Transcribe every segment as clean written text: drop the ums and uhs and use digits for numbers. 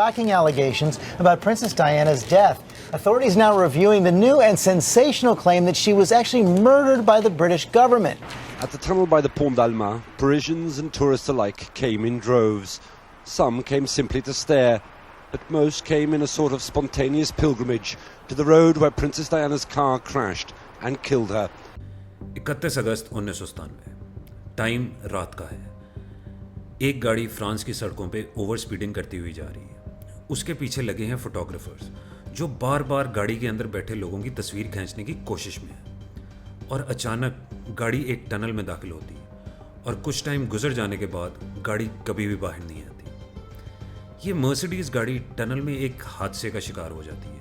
Shocking allegations about Princess Diana's death. Authorities now reviewing the new and sensational claim that she was actually murdered by the British government. At the tunnel by the Pont d'Alma, Parisians and tourists alike came in droves. Some came simply to stare, but most came in a sort of spontaneous pilgrimage to the road where Princess Diana's car crashed and killed her. 31 August 1997 time रात का है। एक गाड़ी France की सड़कों पे over speeding करती हुई जा रही है। उसके पीछे लगे हैं फोटोग्राफर्स जो बार बार गाड़ी के अंदर बैठे लोगों की तस्वीर खींचने की कोशिश में है। और अचानक गाड़ी एक टनल में दाखिल होती है और कुछ टाइम गुजर जाने के बाद गाड़ी कभी भी बाहर नहीं आती। ये मर्सिडीज गाड़ी टनल में एक हादसे का शिकार हो जाती है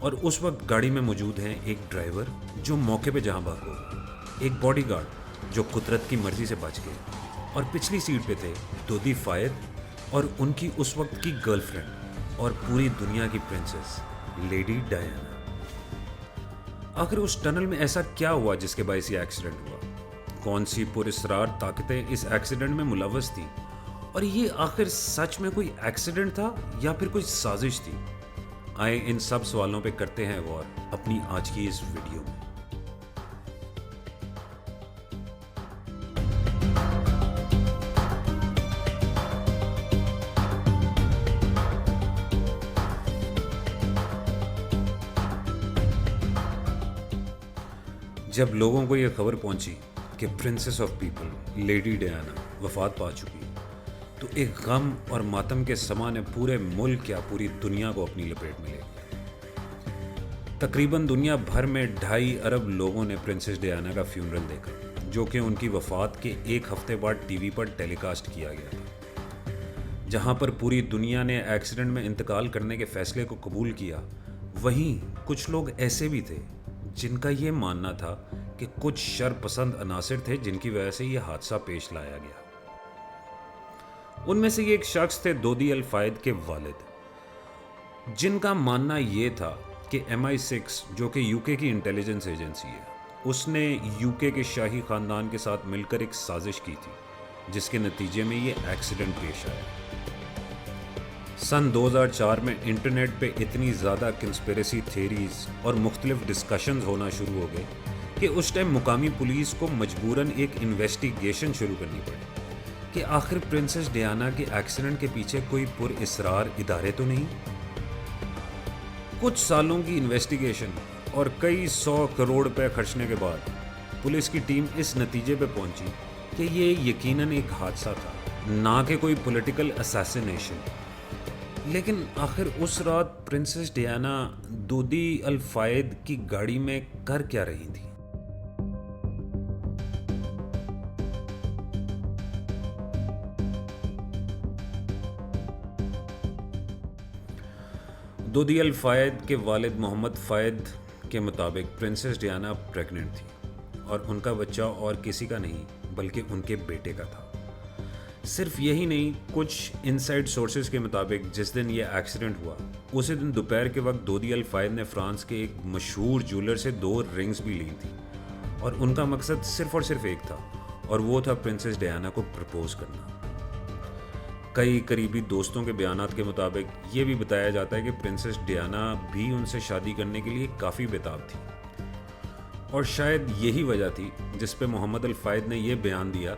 और उस वक्त गाड़ी में मौजूद है एक ड्राइवर जो मौके पे जहां भाग गया, एक बॉडीगार्ड जो कुदरत की मर्जी से बच गए और पिछली सीट पे थे दोदी फायद और उनकी उस वक्त की गर्लफ्रेंड और पूरी दुनिया की प्रिंसेस लेडी डायना। आखिर उस टनल में ऐसा क्या हुआ जिसके बायस ये एक्सीडेंट हुआ? कौन सी पुरस्कार ताकतें इस एक्सीडेंट में मुलव्वस थी? और ये आखिर सच में कोई एक्सीडेंट था या फिर कोई साजिश थी? आए इन सब सवालों पे करते हैं गौर अपनी आज की इस वीडियो में। जब लोगों को यह खबर पहुंची कि princess of people lady Diana वफात पा चुकी, तो एक गम और मातम के समा ने पूरे मुल्क या पूरी दुनिया को अपनी लपेट में ले लिया। तकरीबन दुनिया भर में 2.5 अरब लोगों ने प्रिंसेस डायना का फ्यूनरल देखा, जो कि उनकी वफात के एक हफ्ते बाद टीवी पर टेलीकास्ट किया गया था। जहां पर पूरी दुनिया ने एक्सीडेंट में इंतकाल करने के फैसले को कबूल किया, वहीं कुछ लोग ऐसे भी थे जिनका ये मानना था कि कुछ शरपसंद अनासिर थे जिनकी वजह से ये हादसा पेश लाया गया। उनमें से एक शख्स थे दोदी अल फायद के वालिद, जिनका मानना ये था कि MI6 जो कि यूके की इंटेलिजेंस एजेंसी है, उसने यूके के शाही खानदान के साथ मिलकर एक साजिश की थी जिसके नतीजे में ये एक्सीडेंट पेश आया। सन 2004 में इंटरनेट पे इतनी ज़्यादा कंस्पिरेसी थेरीज और मुख्तलिफ डिस्कशंस होना शुरू हो गए कि उस टाइम मुकामी पुलिस को मजबूरन एक इन्वेस्टिगेशन शुरू करनी पड़ी कि आखिर प्रिंसेस डायना के एक्सीडेंट के पीछे कोई पुरअसरार इदारे तो नहीं। कुछ सालों की इन्वेस्टिगेशन और कई 100 करोड़ रुपए खर्चने के बाद पुलिस की टीम इस नतीजे पे पहुंची कि ये यकीनन एक हादसा था, ना कि कोई पॉलिटिकल असैसिनेशन। लेकिन आखिर उस रात प्रिंसेस डायना दोदी अल फायद की गाड़ी में कर क्या रही थी? दोदी अल फायद के वालिद मोहम्मद फायद के मुताबिक प्रिंसेस डायना प्रेग्नेंट थी और उनका बच्चा और किसी का नहीं बल्कि उनके बेटे का था। सिर्फ यही नहीं, कुछ इनसाइड सोर्सेज के मुताबिक जिस दिन ये एक्सीडेंट हुआ उसी दिन दोपहर के वक्त दोदी अल फायद ने फ्रांस के एक मशहूर ज्वेलर से 2 रिंग्स भी ली थी और उनका मकसद सिर्फ और सिर्फ एक था और वो था प्रिंसेस डायना को प्रपोज करना। कई करीबी दोस्तों के बयानात के मुताबिक ये भी बताया जाता है कि प्रिंसेस डायना भी उनसे शादी करने के लिए काफ़ी बेताब थी और शायद यही वजह थी जिस पे मोहम्मद अल फायद ने यह बयान दिया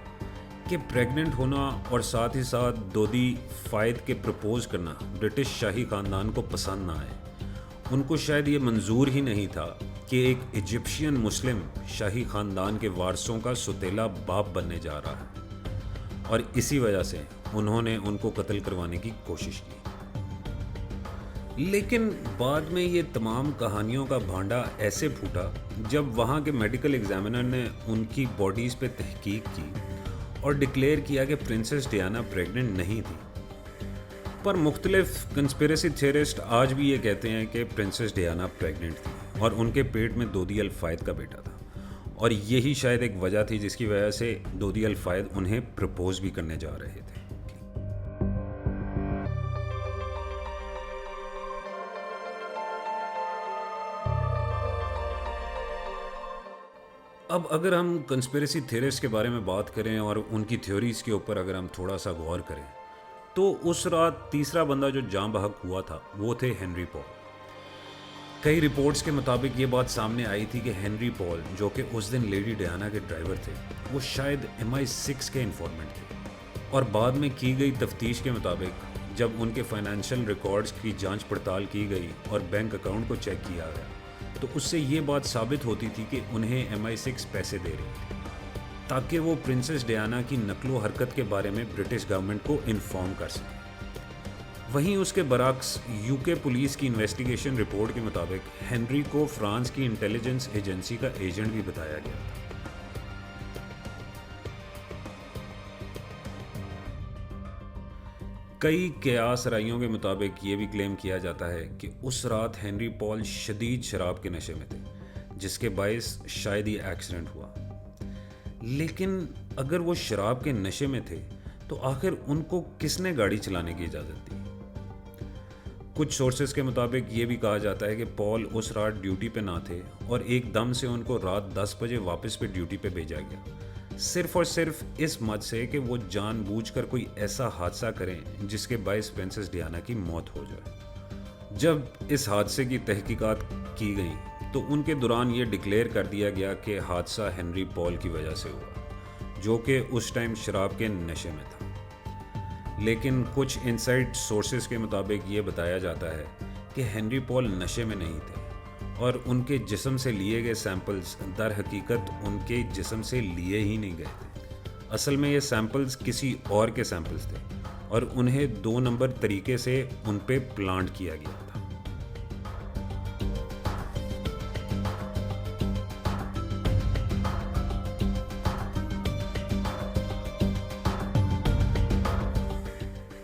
कि प्रेग्नेंट होना और साथ ही साथ दोदी फायद के प्रपोज करना ब्रिटिश शाही खानदान को पसंद ना आए। उनको शायद ये मंजूर ही नहीं था कि एक इजिप्शियन मुस्लिम शाही खानदान के वारसों का सुतेला बाप बनने जा रहा है और इसी वजह से उन्होंने उनको कत्ल करवाने की कोशिश की। लेकिन बाद में ये तमाम कहानियों का भांडा ऐसे फूटा जब वहाँ के मेडिकल एग्जामिनर ने उनकी बॉडीज़ पे तहकीक की और डिक्लेयर किया कि प्रिंसेस डायना प्रेग्नेंट नहीं थी। पर मुख्तलिफ कंस्पिरेसी थियरिस्ट आज भी ये कहते हैं कि प्रिंसेस डायना प्रेग्नेंट थी और उनके पेट में दोदी अल फायद का बेटा था और यही शायद एक वजह थी जिसकी वजह से दोदी अल फायद उन्हें प्रपोज भी करने जा रहे थे। अब अगर हम कंस्पिरेसी थ्योरीज के बारे में बात करें और उनकी थ्योरीज के ऊपर अगर हम थोड़ा सा गौर करें तो उस रात तीसरा बंदा जो जाँ बहक हुआ था वो थे हेनरी पॉल। कई रिपोर्ट्स के मुताबिक ये बात सामने आई थी कि हेनरी पॉल, जो कि उस दिन लेडी डायना के ड्राइवर थे, वो शायद MI6 के इन्फॉर्मेंट थे। और बाद में की गई तफ्तीश के मुताबिक जब उनके फाइनेंशियल रिकॉर्ड्स की जांच पड़ताल की गई और बैंक अकाउंट को चेक किया गया, तो उससे ये बात साबित होती थी कि उन्हें MI6 पैसे दे रही थी ताकि वो प्रिंसेस डायना की नकलो हरकत के बारे में ब्रिटिश गवर्नमेंट को इन्फॉर्म कर सकें। वहीं उसके बरक्स UK पुलिस की इन्वेस्टिगेशन रिपोर्ट के मुताबिक हेनरी को फ्रांस की इंटेलिजेंस एजेंसी का एजेंट भी बताया गया था। कई कयास राइयों के मुताबिक ये भी क्लेम किया जाता है कि उस रात हेनरी पॉल शदीद शराब के नशे में थे, जिसके बायस शायद ही एक्सीडेंट हुआ। लेकिन अगर वो शराब के नशे में थे तो आखिर उनको किसने गाड़ी चलाने की इजाज़त दी? कुछ सोर्सेस के मुताबिक ये भी कहा जाता है कि पॉल उस रात ड्यूटी पे ना थे और एकदम से उनको रात 10 बजे वापस पे ड्यूटी पे भेजा गया, सिर्फ और सिर्फ इस मद से कि वो जानबूझकर कोई ऐसा हादसा करें जिसके बायस प्रिंसेस डायना की मौत हो जाए। जब इस हादसे की तहकीकात की गई तो उनके दौरान ये डिक्लेयर कर दिया गया कि हादसा हेनरी पॉल की वजह से हुआ, जो कि उस टाइम शराब के नशे में था। लेकिन कुछ इनसाइड सोर्सेस के मुताबिक ये बताया जाता है कि हेनरी पॉल नशे में नहीं थे और उनके जिस्म से लिए गए सैंपल्स दर हकीकत उनके जिस्म से लिए ही नहीं गए थे। असल में ये सैंपल्स किसी और के सैंपल्स थे और उन्हें 2 नंबर तरीके से उन पे प्लांट किया गया था।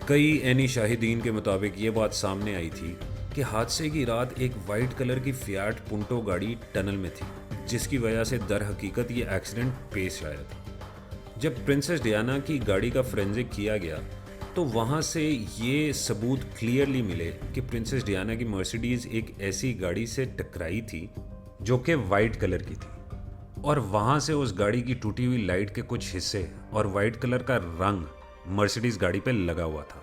कई एनी शाहिदीन के मुताबिक ये बात सामने आई थी कि हादसे की रात एक वाइट कलर की फियाट पुंटो गाड़ी टनल में थी, जिसकी वजह से दर हकीकत ये एक्सीडेंट पेश आया था। जब प्रिंसेस डायना की गाड़ी का फोरेंसिक किया गया तो वहाँ से ये सबूत क्लियरली मिले कि प्रिंसेस डायना की मर्सिडीज़ एक ऐसी गाड़ी से टकराई थी जो कि वाइट कलर की थी और वहाँ से उस गाड़ी की टूटी हुई लाइट के कुछ हिस्से और वाइट कलर का रंग मर्सिडीज़ गाड़ी पे लगा हुआ था,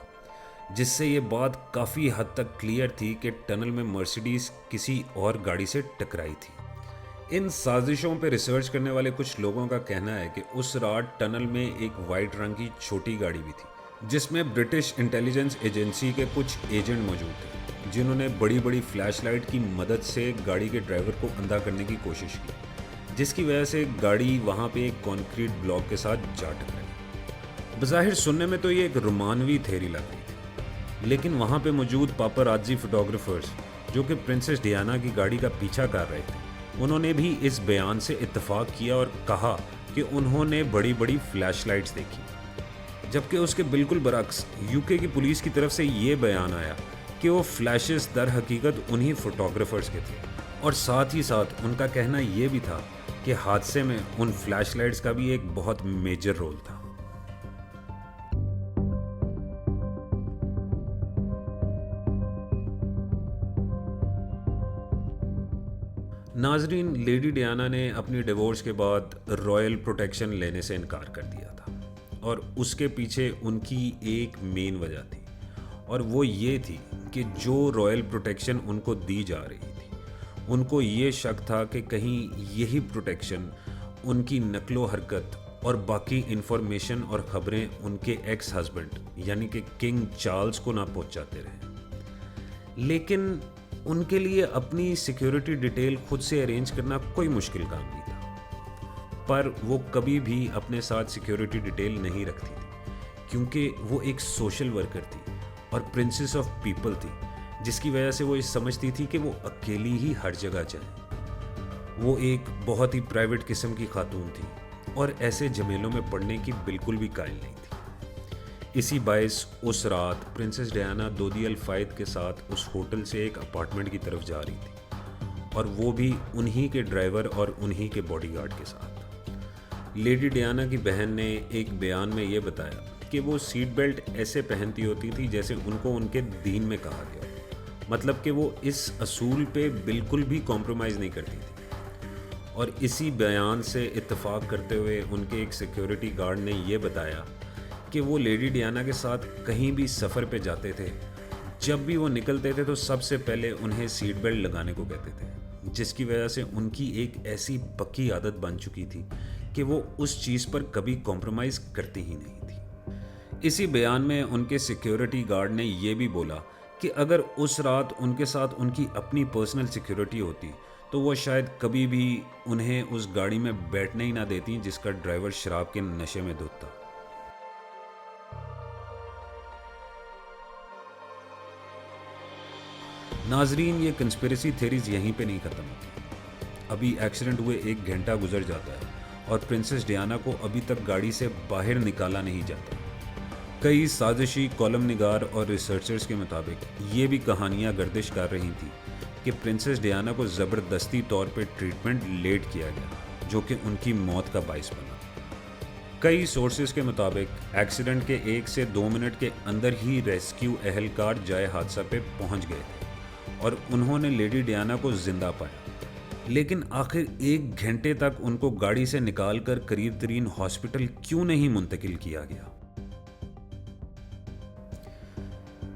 जिससे ये बात काफ़ी हद तक क्लियर थी कि टनल में मर्सिडीज़ किसी और गाड़ी से टकराई थी। इन साजिशों पे रिसर्च करने वाले कुछ लोगों का कहना है कि उस रात टनल में एक वाइट रंग की छोटी गाड़ी भी थी, जिसमें ब्रिटिश इंटेलिजेंस एजेंसी के कुछ एजेंट मौजूद थे, जिन्होंने बड़ी बड़ी फ्लैशलाइट की मदद से गाड़ी के ड्राइवर को अंधा करने की कोशिश की, जिसकी वजह से गाड़ी वहाँ पे एक कंक्रीट ब्लॉक के साथ जा टकराई। बज़ाहिर सुनने में तो ये एक रोमानवी थ्योरी लग रही थी, लेकिन वहाँ पे मौजूद पापराजी फोटोग्राफर्स जो कि प्रिंसेस डायना की गाड़ी का पीछा कर रहे थे, उन्होंने भी इस बयान से इत्तेफाक किया और कहा कि उन्होंने बड़ी बड़ी फ्लैशलाइट्स देखी। जबकि उसके बिल्कुल बरक्स UK की पुलिस की तरफ से ये बयान आया कि वो फ्लैशेस दर हकीकत उन्हीं फोटोग्राफर्स के थे और साथ ही साथ उनका कहना ये भी था कि हादसे में उन फ्लैशलाइट्स का भी एक बहुत मेजर रोल था। नाजरीन, लेडी डायना ने अपनी डिवोर्स के बाद रॉयल प्रोटेक्शन लेने से इनकार कर दिया था और उसके पीछे उनकी एक मेन वजह थी और वो ये थी कि जो रॉयल प्रोटेक्शन उनको दी जा रही थी, उनको ये शक था कि कहीं यही प्रोटेक्शन उनकी नकलो हरकत और बाकी इन्फॉर्मेशन और ख़बरें उनके एक्स हस्बैंड यानी कि किंग चार्ल्स को ना पहुंचाते रहे। लेकिन उनके लिए अपनी सिक्योरिटी डिटेल खुद से अरेंज करना कोई मुश्किल काम नहीं था, पर वो कभी भी अपने साथ सिक्योरिटी डिटेल नहीं रखती थी क्योंकि वो एक सोशल वर्कर थी और प्रिंसेस ऑफ पीपल थी, जिसकी वजह से वो ये समझती थी कि वो अकेली ही हर जगह जाए। वो एक बहुत ही प्राइवेट किस्म की खातून थी और ऐसे झमेलों में पड़ने की बिल्कुल भी कायल नहीं थी। इसी बायस उस रात प्रिंसेस डायना दोदी अल फायद के साथ उस होटल से एक अपार्टमेंट की तरफ जा रही थी और वो भी उन्हीं के ड्राइवर और उन्हीं के बॉडीगार्ड के साथ। लेडी डायना की बहन ने एक बयान में ये बताया कि वो सीट बेल्ट ऐसे पहनती होती थी जैसे उनको उनके दीन में कहा गया, मतलब कि वो इस असूल पे बिल्कुल भी कॉम्प्रोमाइज़ नहीं करती थी। और इसी बयान से इत्तेफाक करते हुए उनके एक सिक्योरिटी गार्ड ने ये बताया कि वो लेडी डियाना के साथ कहीं भी सफ़र पे जाते थे, जब भी वो निकलते थे तो सबसे पहले उन्हें सीट बेल्ट लगाने को कहते थे, जिसकी वजह से उनकी एक ऐसी पक्की आदत बन चुकी थी कि वो उस चीज़ पर कभी कॉम्प्रोमाइज़ करती ही नहीं थी। इसी बयान में उनके सिक्योरिटी गार्ड ने ये भी बोला कि अगर उस रात उनके साथ उनकी अपनी पर्सनल सिक्योरिटी होती तो वो शायद कभी भी उन्हें उस गाड़ी में बैठने ही ना देती जिसका ड्राइवर शराब के नशे में धुत था। नाजरीन, ये कंस्पिरेसी थ्योरीज यहीं पे नहीं ख़त्म होती। अभी एक्सीडेंट हुए 1 घंटा गुजर जाता है और प्रिंसेस डियाना को अभी तक गाड़ी से बाहर निकाला नहीं जाता। कई साजिशी कॉलम निगार और रिसर्चर्स के मुताबिक ये भी कहानियाँ गर्दिश कर रही थी कि प्रिंसेस डियाना को ज़बरदस्ती तौर पे ट्रीटमेंट लेट किया गया, जो कि उनकी मौत का बाइस बना। कई सोर्सेज के मुताबिक एक्सीडेंट के 1 से 2 मिनट के अंदर ही रेस्क्यू एहलकार जाए हादसा पे पहुंच गए थे और उन्होंने लेडी डियाना को जिंदा पाया। लेकिन आखिर 1 घंटे तक उनको गाड़ी से निकालकर करीब तरीन हॉस्पिटल क्यों नहीं मुंतकिल किया गया?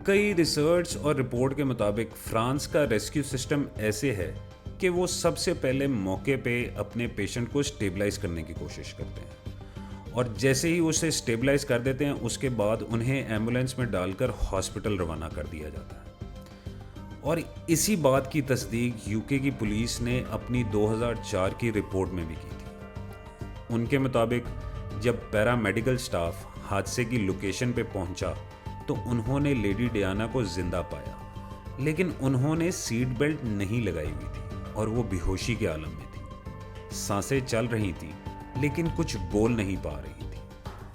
कई रिसर्च और रिपोर्ट के मुताबिक फ्रांस का रेस्क्यू सिस्टम ऐसे है कि वो सबसे पहले मौके पे अपने पेशेंट को स्टेबलाइज करने की कोशिश करते हैं और जैसे ही उसे स्टेबलाइज कर देते हैं उसके बाद उन्हें एम्बुलेंस में डालकर हॉस्पिटल रवाना कर दिया जाता है। और इसी बात की तस्दीक यूके की पुलिस ने अपनी 2004 की रिपोर्ट में भी की थी। उनके मुताबिक जब पैरामेडिकल स्टाफ हादसे की लोकेशन पे पहुंचा तो उन्होंने लेडी डियाना को जिंदा पाया, लेकिन उन्होंने सीट बेल्ट नहीं लगाई हुई थी और वो बेहोशी के आलम में थी। सांसें चल रही थी लेकिन कुछ बोल नहीं पा रही थी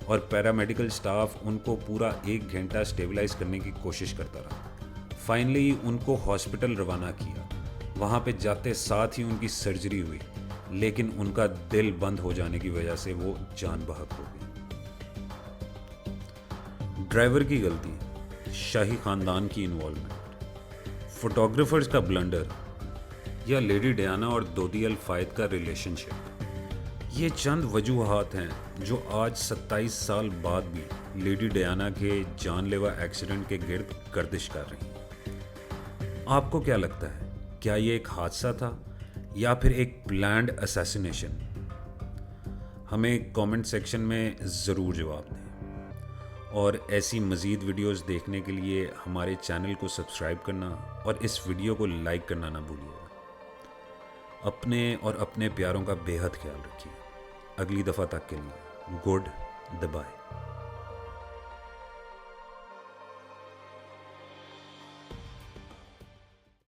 और पैरामेडिकल स्टाफ उनको पूरा 1 घंटा स्टेबलाइज करने की कोशिश करता रहा। फाइनली उनको हॉस्पिटल रवाना किया। वहाँ पे जाते साथ ही उनकी सर्जरी हुई, लेकिन उनका दिल बंद हो जाने की वजह से वो जान बहक हो गई। ड्राइवर की गलती, शाही खानदान की इन्वॉल्वमेंट, फोटोग्राफर्स का ब्लंडर या लेडी डियाना और दोदी अल फायद का रिलेशनशिप, ये चंद वजूहात हैं जो आज 27 साल बाद भी लेडी डियाना के जानलेवा एक्सीडेंट के गिर्द गर्दिश कर रही हैं। आपको क्या लगता है, क्या ये एक हादसा था या फिर एक प्लान्ड असैसिनेशन? हमें कमेंट सेक्शन में ज़रूर जवाब दें और ऐसी मज़ीद वीडियोस देखने के लिए हमारे चैनल को सब्सक्राइब करना और इस वीडियो को लाइक करना ना भूलिएगा। अपने और अपने प्यारों का बेहद ख्याल रखिए। अगली दफ़ा तक के लिए गुड बाय।